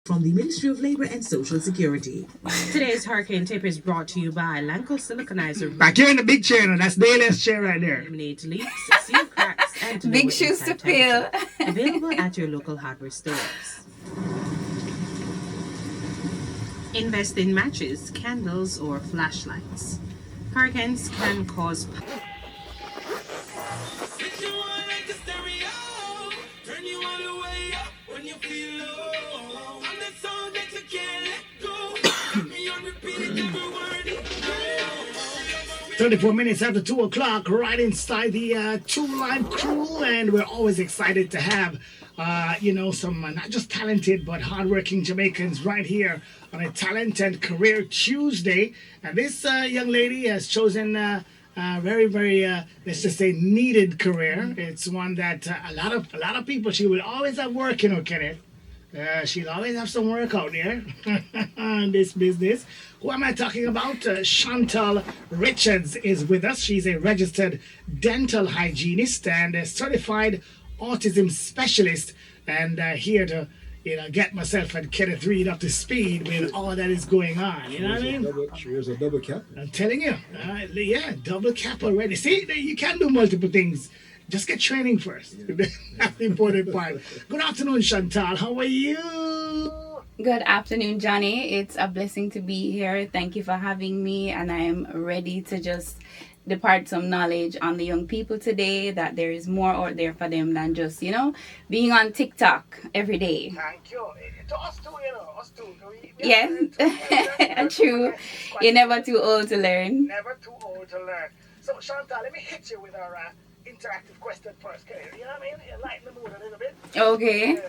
from the Ministry of Labor and Social Security. Today's hurricane tip is brought to you by Lanco Siliconizer. Back here in the big chair, now. That's Dale's chair right there. Eliminate leaks, seal cracks, and to Big lower shoes to inside fill. temperature. Available at your local hardware stores. Invest in matches, candles, or flashlights. Hurricanes can cause When you feel low, I'm the song that you can't let go. Me on repeat every word it goes. 34 minutes after 2 o'clock, right inside the Two Live crew, and we're always excited to have, some not just talented but hardworking Jamaicans right here on a Talent and Career Tuesday. And this young lady has chosen a very, very, let's just say, needed career. It's one that a lot of people, she will always have work, Kenneth. She'll always have some work out there in this business. Who am I talking about? Chantal Richards is with us. She's a registered dental hygienist and a certified autism specialist, and here to get myself and Kenneth Reed up to speed with all that is going on. You know what I mean? She wears a double cap. I'm telling you, double cap already. See, you can do multiple things. Just get training first. That's the important part. Good afternoon, Chantal. How are you? Good afternoon, Johnny. It's a blessing to be here. Thank you for having me, and I'm ready to just depart some knowledge on the young people today, that there is more out there for them than just, being on TikTok every day. Thank you. To us too, us too. Yes, true. You're never too old to learn. Never too old to learn. So, Chantal, let me hit you with our interactive question first. You know what I mean? Lighten the mood a little bit. Okay. So,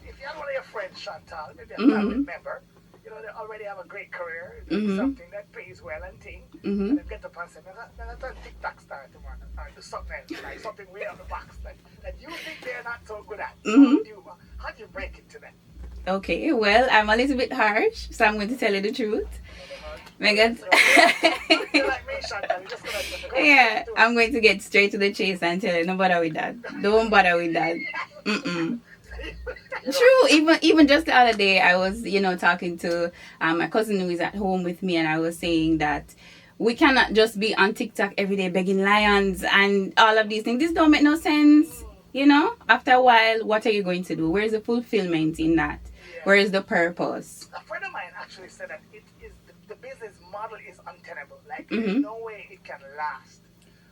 if you had one of your friends, Chantal, maybe a family member, they already have a great career, doing something that pays well and things, and they get up and say, I'm going to TikTok star tomorrow, or do something else, like something way out the box that you think they're not so good at. How do you break it to them? Okay, well, I'm a little bit harsh, so I'm going to tell you the truth. Megan. Yeah, I'm going to get straight to the chase and tell you, no bother with that. Don't bother with that. True. Even just the other day, I was, talking to my cousin who is at home with me, and I was saying that we cannot just be on TikTok every day begging lions and all of these things. This don't make no sense. After a while, what are you going to do? Where is the fulfillment in that? Yeah. Where is the purpose? A friend of mine actually said that the business model is untenable. Like, there's no way it can last.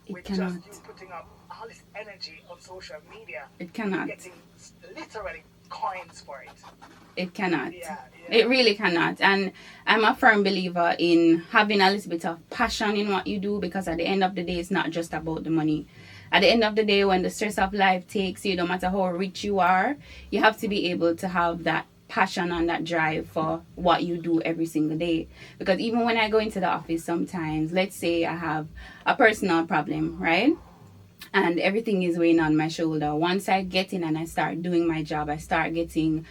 With just you putting up all this energy on social media. It cannot. Getting literally coins for it. It cannot. Yeah. It really cannot. And I'm a firm believer in having a little bit of passion in what you do, because at the end of the day, it's not just about the money. At the end of the day, when the stress of life takes you, no matter how rich you are, you have to be able to have that passion and that drive for what you do every single day. Because even when I go into the office sometimes, let's say I have a personal problem, right? And everything is weighing on my shoulder. Once I get in and I start doing my job, I start getting,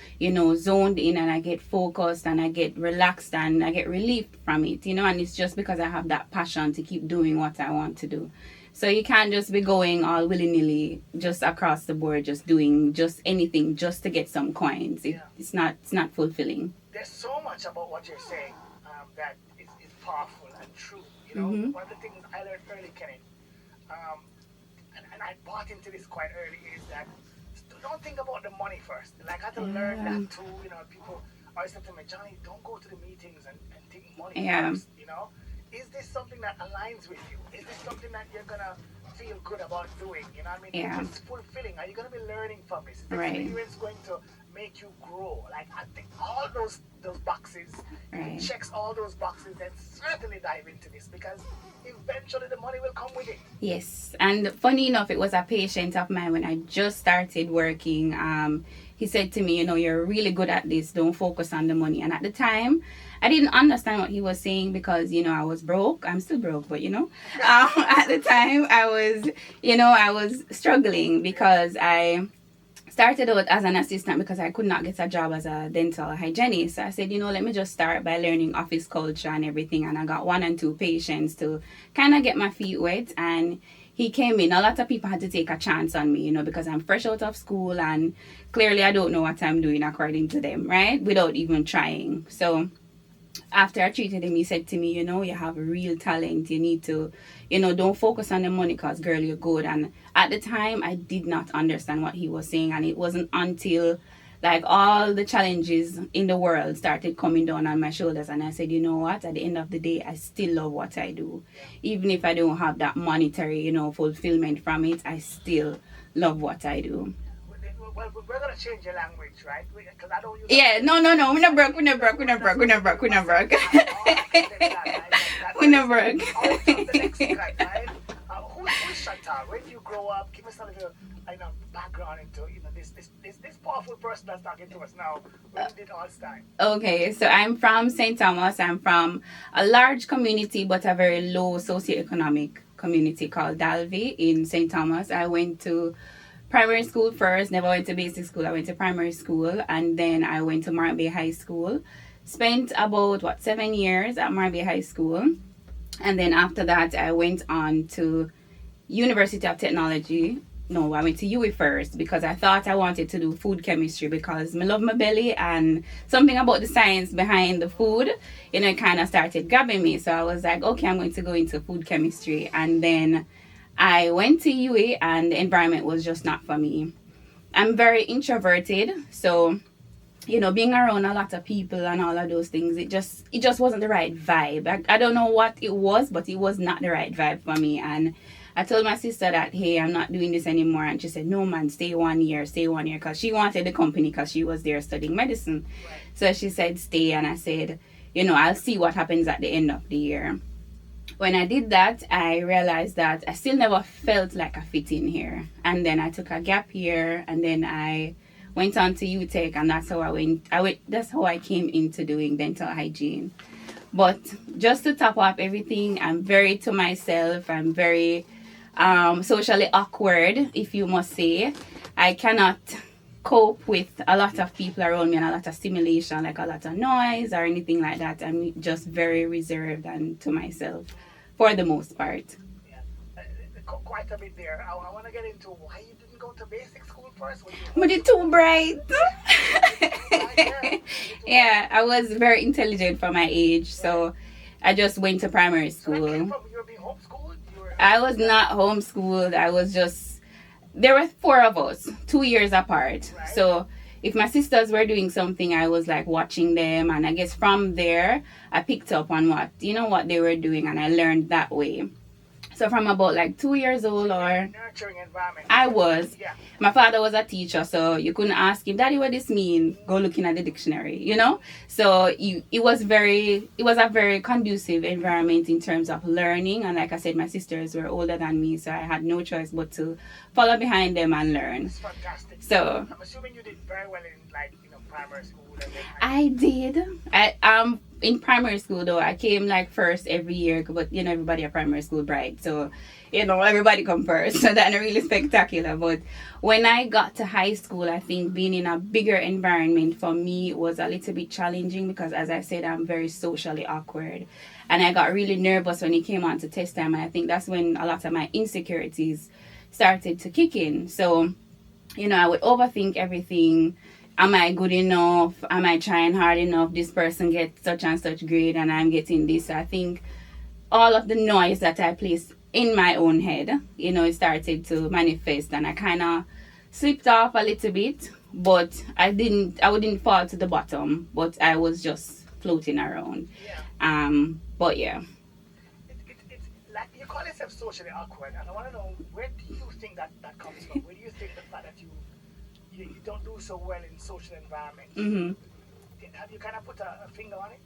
zoned in, and I get focused and I get relaxed and I get relieved from it, and it's just because I have that passion to keep doing what I want to do. So you can't just be going all willy-nilly just across the board, just doing just anything just to get some coins. It's not fulfilling. There's so much about what you're saying that is powerful and true. One of the things I learned early, Kenny, and I bought into this quite early, is that don't think about the money first. Like, I had to learn that too. People always say to me, Johnny, don't go to the meetings and think money first. Is this something that aligns with you? Is this something that you're going to feel good about doing? You know what I mean? Yeah. Is this fulfilling? Are you going to be learning from this? Is this Right. experience going to make you grow? Like, I think all those boxes, Right. checks all those boxes, then certainly dive into this, because eventually the money will come with it. Yes. And funny enough, it was a patient of mine when I just started working. He said to me, you're really good at this. Don't focus on the money. And at the time, I didn't understand what he was saying, because, I was broke. I'm still broke, but, at the time I was struggling, because I started out as an assistant because I could not get a job as a dental hygienist. So I said, let me just start by learning office culture and everything. And I got 1 and 2 patients to kind of get my feet wet. And he came in, a lot of people had to take a chance on me, because I'm fresh out of school and clearly I don't know what I'm doing according to them, right? Without even trying. So after I treated him, he said to me, you have a real talent. You need to, don't focus on the money because, girl, you're good. And at the time, I did not understand what he was saying. And it wasn't until, like, all the challenges in the world started coming down on my shoulders. And I said, you know what? At the end of the day, I still love what I do. Even if I don't have that monetary, fulfillment from it, I still love what I do. Well, we're gonna change your language, right? Because I don't use. Yeah, no. We're not broke. We're not broke. We're not broke. We're not broke. We're not broke. We're not broke. Who's Chantal? Where did you grow up? Give us a little, background into this powerful person that's talking to us now. Where did it all start? Okay, so I'm from St. Thomas. I'm from a large community, but a very low socioeconomic community called Dalvey in St. Thomas. I went to primary school first, never went to basic school. I went to primary school, and then I went to Mark Bay High School. Spent about 7 years at Mark Bay High School, and then after that I went on to University of Technology. No, I went to UWI first because I thought I wanted to do food chemistry because I love my belly, and something about the science behind the food, it kind of started grabbing me. So I was like, okay, I'm going to go into food chemistry, and then I went to UA and the environment was just not for me. I'm very introverted, so being around a lot of people and all of those things, it just wasn't the right vibe. I don't know what it was, but it was not the right vibe for me. And I told my sister that, hey, I'm not doing this anymore, and she said, no man, stay 1 year, because she wanted the company because she was there studying medicine. Right. So she said stay, and I said, I'll see what happens at the end of the year. When I did that, I realized that I still never felt like I fit in here. And then I took a gap year, and then I went on to UTech, and that's how that's how I came into doing dental hygiene. But just to top up everything, I'm very to myself. I'm very socially awkward, if you must say. I cannot cope with a lot of people around me and a lot of stimulation, like a lot of noise or anything like that. I'm just very reserved and to myself for the most part. Yeah, quite a bit there. I want to get into why you didn't go to basic school first. But it's too bright. Yeah, I was very intelligent for my age, so I just went to primary school. You were being homeschooled? I was not homeschooled. I was just, there were 4 of us, 2 years apart. Right. So if my sisters were doing something, I was like watching them, and I guess from there I picked up on what they were doing, and I learned that way. So from about 2 years old, or nurturing environment. I was. Yeah. My father was a teacher, so you couldn't ask him, Daddy, what this mean? Go looking at the dictionary, So it was a very conducive environment in terms of learning. And like I said, my sisters were older than me, so I had no choice but to follow behind them and learn. That's fantastic. So I'm assuming you did very well in primary school. I did. In primary school though, I came first every year, but everybody at primary school bright, so everybody come first, so that's really spectacular. But when I got to high school, I think being in a bigger environment for me was a little bit challenging because, as I said, I'm very socially awkward, and I got really nervous when it came on to test time, and I think that's when a lot of my insecurities started to kick in. So I would overthink everything. Am I good enough? Am I trying hard enough? This person gets such and such grade and I'm getting this. I think all of the noise that I placed in my own head, it started to manifest, and I kind of slipped off a little bit, but I wouldn't fall to the bottom, but I was just floating around. Yeah. But yeah. It's like you call yourself socially awkward, and I want to know, where do you think that comes from? Where do you think the fact that you don't do so well in social environments? Mm-hmm. Have you kind of put a finger on it?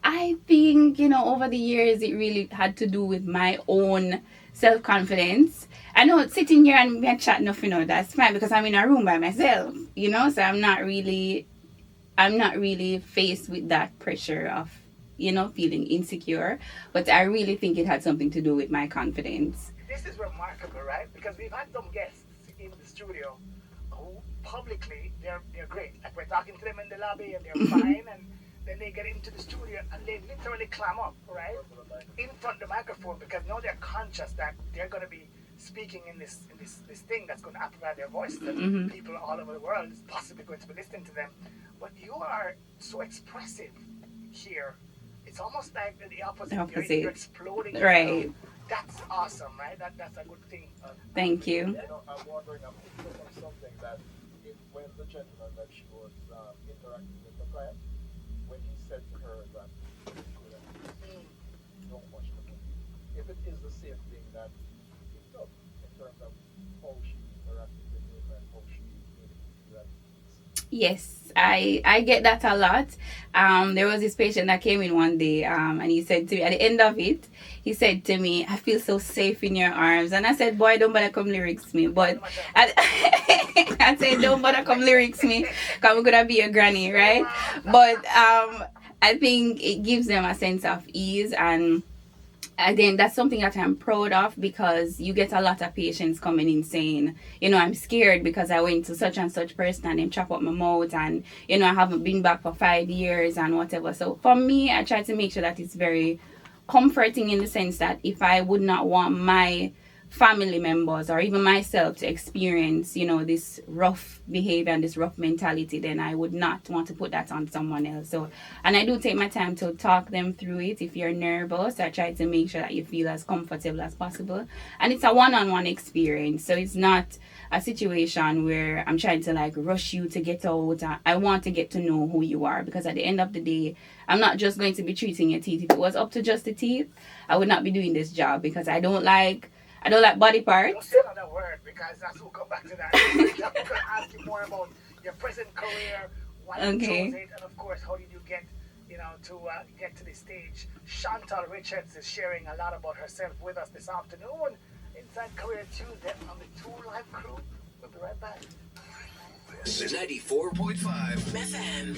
I think, over the years, it really had to do with my own self-confidence. I know sitting here and me chatting, that's fine because I'm in a room by myself, so I'm not really faced with that pressure of, feeling insecure. But I really think it had something to do with my confidence. This is remarkable, right? Because we've had some guests in the studio who publicly they're great. Like we're talking to them in the lobby and they're fine, and then they get into the studio and they literally clam up, right? In front of the microphone, because now they're conscious that they're going to be speaking in this thing that's going to amplify their voice, that people all over the world is possibly going to be listening to them. But you are so expressive here. It's almost like the opposite. You're exploding. Right. That's awesome, right? That's a good thing. Thank you. You know, I'm wondering, I'm thinking of something that when the gentleman that she was interacting with the client, when he said to her that don't watch the movie, if it is the same thing that he felt in terms of how she interacted with him and how she made it that. Yes, I get that a lot. There was this patient that came in one day, and he said to me, at the end of it, he said to me, I feel so safe in your arms. And I said, boy, don't bother come lyrics me. But I said, don't bother come lyrics me, because we're going to be a granny, right? But I think it gives them a sense of ease, and again, that's something that I'm proud of, because you get a lot of patients coming in saying, you know, I'm scared because I went to such and such person and them chop up my mouth, and, you know, I haven't been back for 5 years and whatever. So for me, I try to make sure that it's very comforting, in the sense that if I would not want my family members or even myself to experience, you know, this rough behavior and this rough mentality, then I would not want to put that on someone else. So, and I do take my time to talk them through it. If you're nervous, I try to make sure that you feel as comfortable as possible, and it's a one-on-one experience, so it's not a situation where I'm trying to like rush you to get out. I want to get to know who you are, because at the end of the day, I'm not just going to be treating your teeth. If it was up to just the teeth, I would not be doing this job, because I don't like body parts. Don't say another word, because that's we'll come back to that. I'm going to ask you more about your present career, why you chose it, and of course, how did you get, you know, to get to this stage. Chantal Richards is sharing a lot about herself with us this afternoon inside Career Tuesday on the 2 Live crew. We'll be right back. This is 94.5 FM.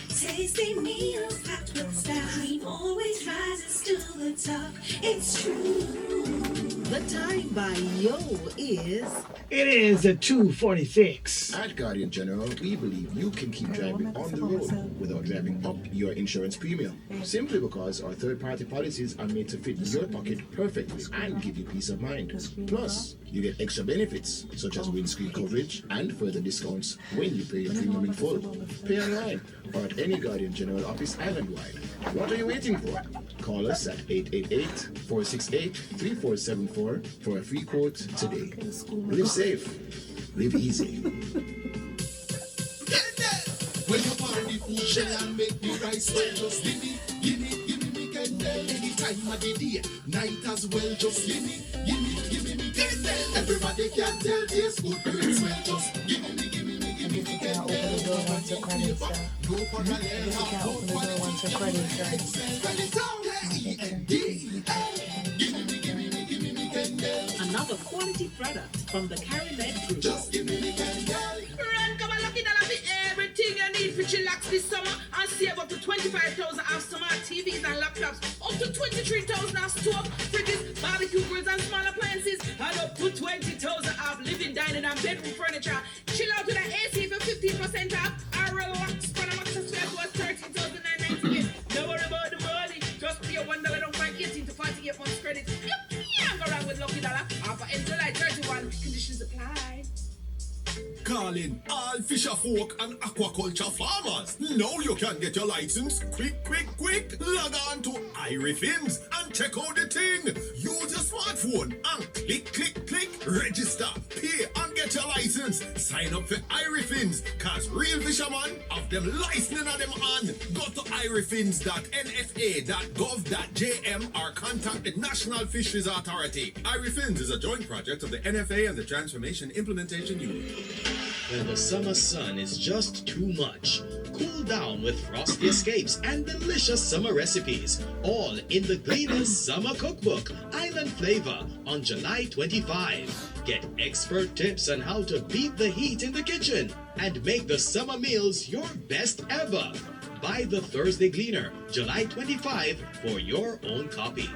Tasty meals packed with style. Cream always rises to the top. It's true. The time by Yo is It is 2:46. At Guardian General, we believe you can keep driving on the road without driving up your insurance premium. Simply because our third-party policies are made to fit your pocket perfectly and give you peace of mind. Plus, you get extra benefits such as windscreen coverage and further discounts when you pay your premium in full. Pay online or at any Guardian General office island-wide. What are you waiting for? Call us at 888-468-3474 for a free quote today. Live safe. Live easy. When you party food shell and make the rice well, just give me me candle. Any time of the day, night as well, just give me me candle. Everybody can tell this good girls well, just give me candle. Open the door once your credit, sir. Go for a You can't open the door once your credit, sir. another quality product from the Carry-Med Group. Just give me candle. Run, come on, lucky dollar for everything you need for chillax this summer, and save up to 25,000 off smart TVs and laptops, up to 23,000 off stove, fridges, barbecue grills and small appliances, and up to 20,000 off living, dining and bedroom furniture. Chill out with an AC for 15% off, and relax for the max of square was 13,998. Don't worry about the money, just pay $1 don't find 18 to 48 months credit. Yep, yeah, go around with lucky dollar. Offer in July 31, conditions apply. Calling all fisher folk and aquaculture farmers. Now you can get your license quick. Log on to iRifins and check out the thing. Use your smartphone and click, register, pay and get your license. Sign up for iRifins, cause real fishermen have them licensing of them on. Go to irifins.nfa.gov.jm or contact the National Fisheries Authority. iRifins is a joint project of the NFA and the Transformation Implementation Unit. When the summer sun is just too much, cool down with frosty escapes and delicious summer recipes, all in the Gleaner's Summer Cookbook, Island Flavor, on July 25. Get expert tips on how to beat the heat in the kitchen and make the summer meals your best ever. Buy the Thursday Gleaner, July 25, for your own copy.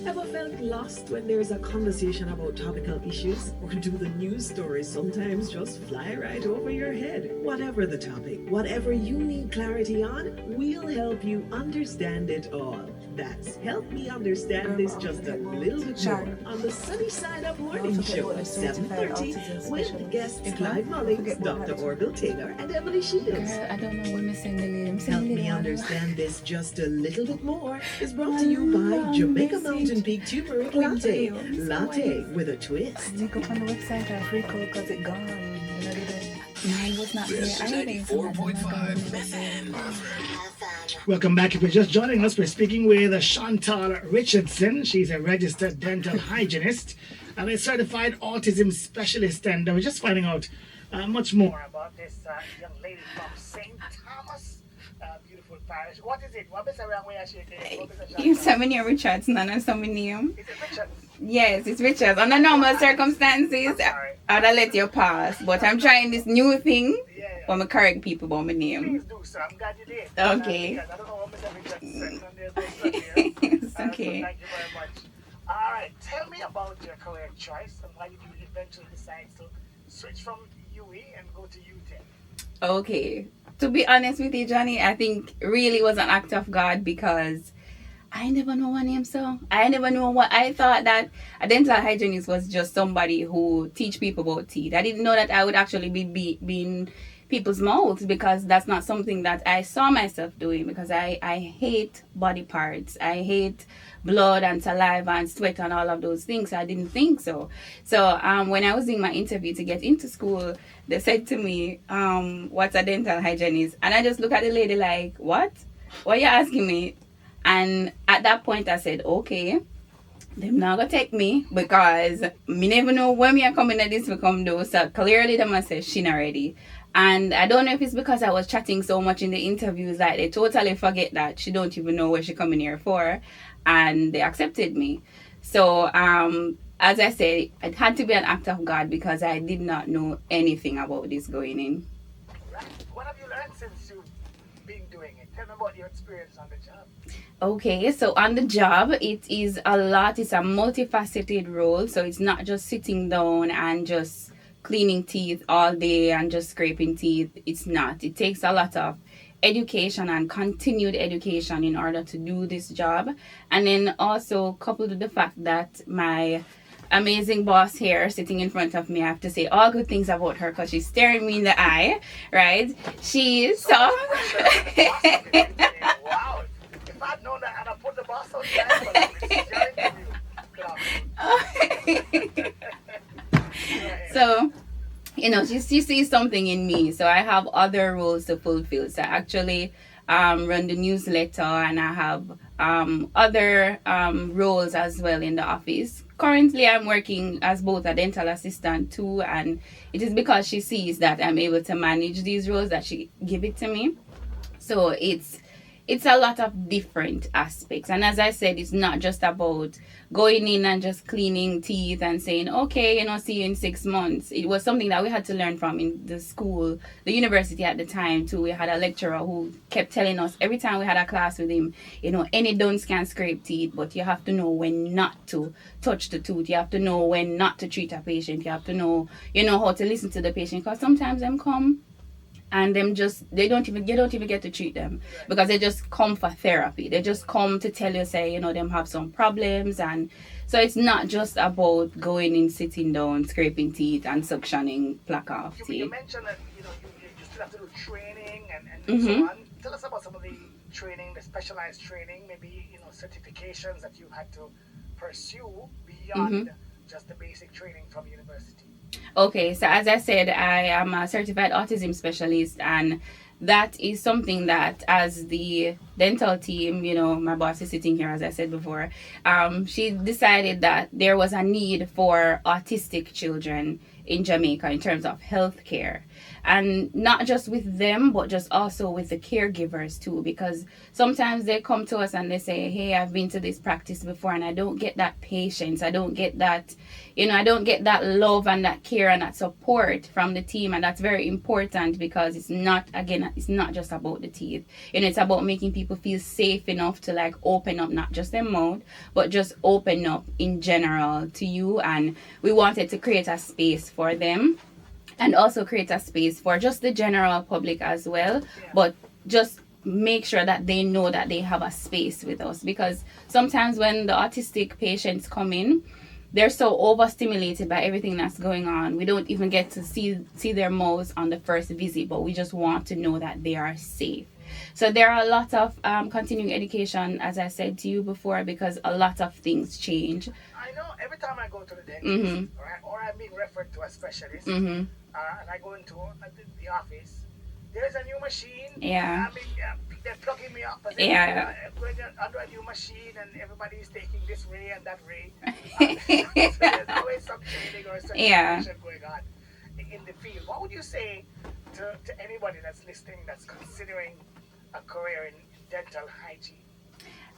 Ever felt lost when there's a conversation about topical issues? Or do the news stories sometimes just fly right over your head? Whatever the topic, whatever you need clarity on, we'll help you understand it all. That's Help Me Understand This Just a Little Bit More on the Sunny Side Up Morning Show at 7:30 with guests Clive Mullings, Dr. Orville Taylor, and Emily Shields. I don't know when I sing the name. Help Me Understand This Just a Little Bit More is brought to you by Jamaica Mountain Peak Turmeric Latte. Latte with a twist. You go on the website and freak out because it gone. Mine was not there. This is 94.5 FM. Welcome back. If you're just joining us, we're speaking with Chantal Richardson. She's a registered dental hygienist and a certified autism specialist. And we're just finding out much more about this young lady from St. Thomas, beautiful parish. What is it? What is around where she is? You said me name Richardson and so many name. Is it Richard? Yes, it's Richards. Under normal circumstances, I'd let you pass. But I'm trying this new thing where I correct people about my name. Please do, sir. I'm glad you did. Okay. I don't know what Mr. Richardson and there's no son here. It's So okay. thank you very much. All right. Tell me about your career choice and why did you eventually decide to switch from UE and go to UTEC? Okay. To be honest with you, Johnny, I think really was an act of God because I never know one name, so I never know what I thought that a dental hygienist was just somebody who teach people about teeth. I didn't know that I would actually be in people's mouths because that's not something that I saw myself doing because I hate body parts. I hate blood and saliva and sweat and all of those things. I didn't think so. So when I was doing my interview to get into school, they said to me, what's a dental hygienist? And I just look at the lady like, what? What are you asking me? And at that point I said, okay, them not gonna take me because me never know when me are coming at this we come do. So clearly them I say she not ready. And I don't know if it's because I was chatting so much in the interviews that they totally forget that she don't even know what she coming here for, and they accepted me. So as I said, it had to be an act of God because I did not know anything about this going in. Right. What have you learned since you've been doing it? Tell me about your experience on the job. Okay, so on the job, it is a lot. It's a multifaceted role. So it's not just sitting down and just cleaning teeth all day and just scraping teeth. It's not. It takes a lot of education and continued education in order to do this job. And then also coupled with the fact that my amazing boss here sitting in front of me, I have to say all good things about her because she's staring me in the eye, right? She's so... Wow. If I'd known that, I'd have put the boss on the So, you know, she sees something in me. So I have other roles to fulfill. So I actually run the newsletter and I have other roles as well in the office. Currently, I'm working as both a dental assistant too, and it is because she sees that I'm able to manage these roles that she give it to me. So it's a lot of different aspects. And as I said, it's not just about going in and just cleaning teeth and saying, okay, you know, see you in 6 months. It was something that we had to learn from in the school, the university at the time too. We had a lecturer who kept telling us every time we had a class with him, you know, any dunce can scrape teeth, but you have to know when not to touch the tooth. You have to know when not to treat a patient. You have to know, you know, how to listen to the patient because sometimes them come and them just you don't even get to treat them because they just come for therapy. They just come to tell you, say, you know, them have some problems. And so it's not just about going in, sitting down, scraping teeth and suctioning plaque off teeth. You mentioned that, you know, you still have to do training and so on. Tell us about some of the training, the specialized training, maybe, you know, certifications that you had to pursue beyond just the basic training from university. Okay, so as I said, I am a certified autism specialist, and that is something that as the dental team, you know, my boss is sitting here, as I said before, she decided that there was a need for autistic children in Jamaica in terms of healthcare, and not just with them but just also with the caregivers too, because sometimes they come to us and they say, hey, I've been to this practice before and I don't get that patience, I don't get that, I don't get that love and that care and that support from the team. And that's very important, because it's not just about the teeth, it's about making people feel safe enough to like open up, not just their mouth but just open up in general to you. And we wanted to create a space for them, and also create a space for just the general public as well, but just make sure that they know that they have a space with us, because sometimes when the autistic patients come in, they're so overstimulated by everything that's going on, we don't even get to see their mouths on the first visit, but we just want to know that they are safe. So there are a lot of continuing education, as I said to you before, because a lot of things change. I know every time I go to the dentist, Mm-hmm. or I'm being referred to a specialist, Mm-hmm. and I go into the office, there's a new machine. Yeah. I mean, they're plugging me up. And Yeah. I'm going under a new machine, and everybody's taking this ray and that ray. So there's always some training or some information going on in the field. What would you say to anybody that's listening, that's considering a career in dental hygiene?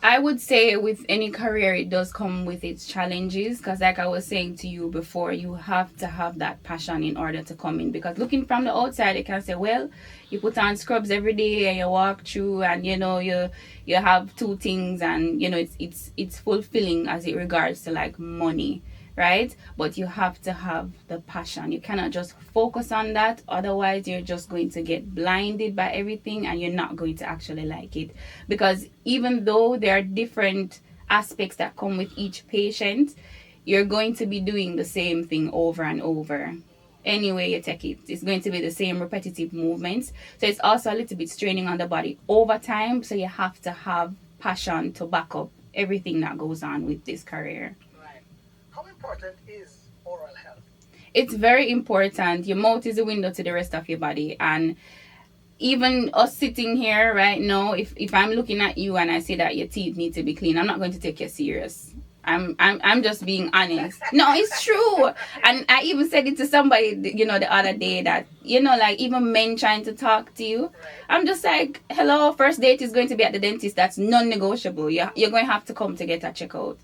I would say with any career, it does come with its challenges, because like I was saying to you before, you have to have that passion in order to come in. Because looking from the outside, you can say, well, you put on scrubs every day and you walk through, and you have two things, and it's fulfilling as it regards to like money, right? But you have to have the passion. You cannot just focus on that, otherwise you're just going to get blinded by everything and you're not going to actually like it. Because even though there are different aspects that come with each patient, you're going to be doing the same thing over and over. Anyway you take it, it's going to be the same repetitive movements. So it's also a little bit straining on the body over time, so you have to have passion to back up everything that goes on with this career. How important is oral health? It's very important. Your mouth is a window to the rest of your body, and even us sitting here right now, if I'm looking at you and I say that your teeth need to be clean, I'm not going to take you serious. I'm just being honest. No, it's true. And I even said it to somebody, the other day, that, like even men trying to talk to you, I'm just like, hello, first date is going to be at the dentist. That's non-negotiable. You're going to have to come to get a checkout,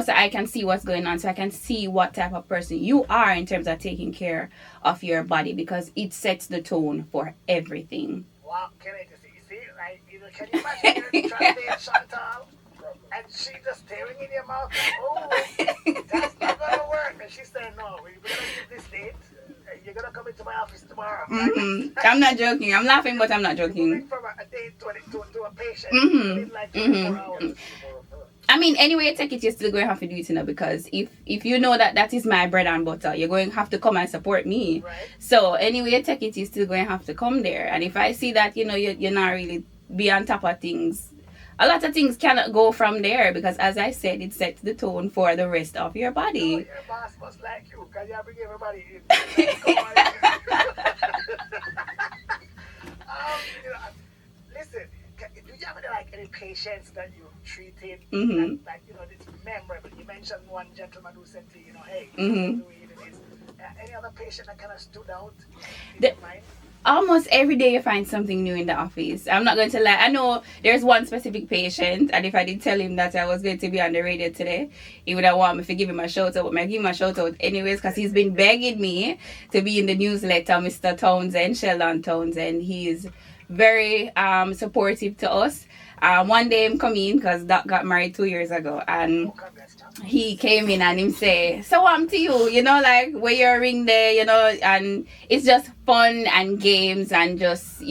so I can see what's going on, so I can see what type of person you are in terms of taking care of your body, because it sets the tone for everything. Wow, can I just see, like, can you imagine you're trying to date Chantal? And she just staring in your mouth like, oh, that's not going to work. And she said, no, we're going to give this date. You're going to come into my office tomorrow. Mm-hmm. I'm not joking. I'm laughing, but I'm not joking. From a date to a patient in like 24 hours. I mean, anyway you take it, you're still going to have to do it, because if you know that is my bread and butter, you're going to have to come and support me. Right. So anyway you take it, you're still going to have to come there. And if I see that, you're not really be on top of things, a lot of things cannot go from there, because as I said, it sets the tone for the rest of your body. Your boss must like you, because you bring everybody in. Listen, do you have any patients that you treated that it's memorable? You mentioned one gentleman who said to you, hey, any other patient that kind of stood out in your mind? Almost every day you find something new in the office. I'm not going to lie. I know there's one specific patient, and if I did tell him that I was going to be on the radio today, he would have want me to give him a shout out. But I give him a shout out anyways, because he's been begging me to be in the newsletter, Mr. Townsend, Sheldon Townsend. He's very supportive to us. One day him come in, because Doc got married 2 years ago, and he came in and him say, so I'm to you, like wear your ring there, and it's just fun and games, and just,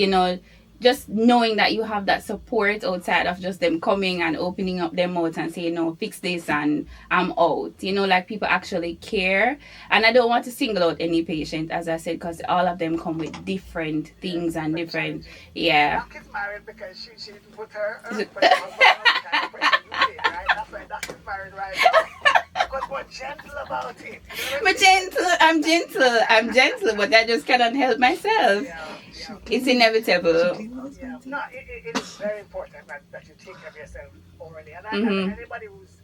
just knowing that you have that support outside of just them coming and opening up their mouth and saying, no, fix this and I'm out. Like people actually care. And I don't want to single out any patient, as I said, because all of them come with different things and different, Doc is married because she didn't put her husband on the kind of person you did, right? That's why Doc is married right now. Because we're gentle about it. I'm gentle, but I just cannot help myself. It's inevitable. Yeah. No, it is very important that you take care of yourself orally. And anybody who's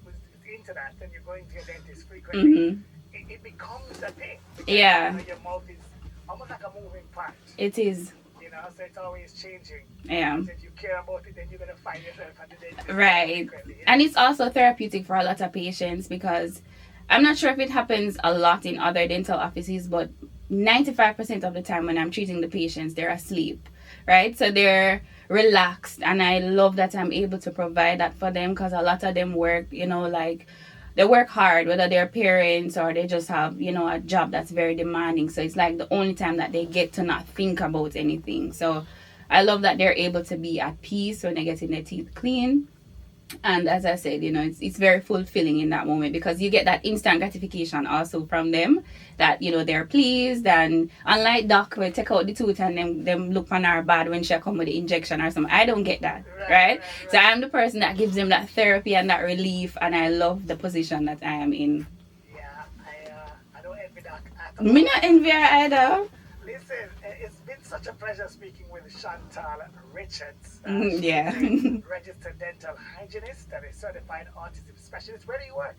into that, and you're going to your dentist frequently, it becomes a thing. Yeah. Your mouth is almost like a moving part. It is. So it's always changing. Yeah. So if you care about it, then you're gonna find yourself at the day. Right. And it's also therapeutic for a lot of patients because I'm not sure if it happens a lot in other dental offices, but 95% of the time when I'm treating the patients, they're asleep, right? So they're relaxed, and I love that I'm able to provide that for them because a lot of them work, like they work hard, whether they're parents or they just have, a job that's very demanding. So it's like the only time that they get to not think about anything. So I love that they're able to be at peace when they're getting their teeth clean. And as I said, it's very fulfilling in that moment because you get that instant gratification also from them that, they're pleased. And unlike Doc, will take out the tooth and them look on her bad when she come with the injection or something. I don't get that, right? So I'm the person that gives them that therapy and that relief, and I love the position that I am in. Yeah, I don't envy Doc at all. Me not envy her either. Listen, it's been such a pleasure speaking with Chantal Richards. Yeah. Registered dental hygienist and a certified autism specialist. Where do you work?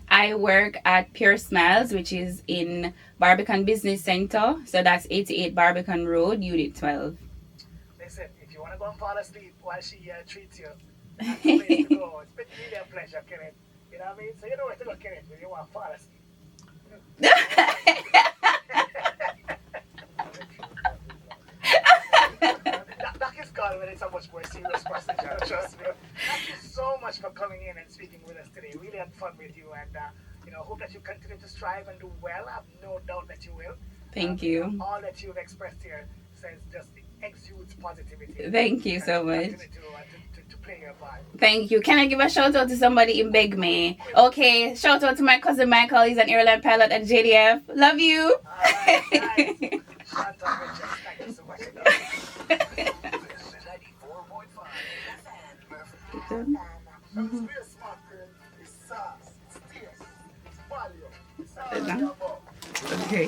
I work at Pure Smiles, which is in Barbican Business Center. So that's 88 Barbican Road, Unit 12. Listen, if you want to go and fall asleep while she treats you, that's the place to go. It's been really a pleasure, Kenneth. You know what I mean? So you know where to go, Kenneth, when you want to fall asleep. That is called when it's a much more serious procedure, trust me. Thank you so much for coming in and speaking with us today. Really had fun with you, and hope that you continue to strive and do well. I have no doubt that you will. Thank you. All that you've expressed here says just exudes positivity. Thank you so much. Continue to play your part. Thank you. Can I give a shout out to somebody in Beg Me? Okay, shout out to my cousin Michael. He's an airline pilot at JDF. Love you. Alright, nice. Chantal Richards, thank you so much. 94.5 FM. It's real smart, girl. It's sauce. It's taste. It's value. It's all about. Okay.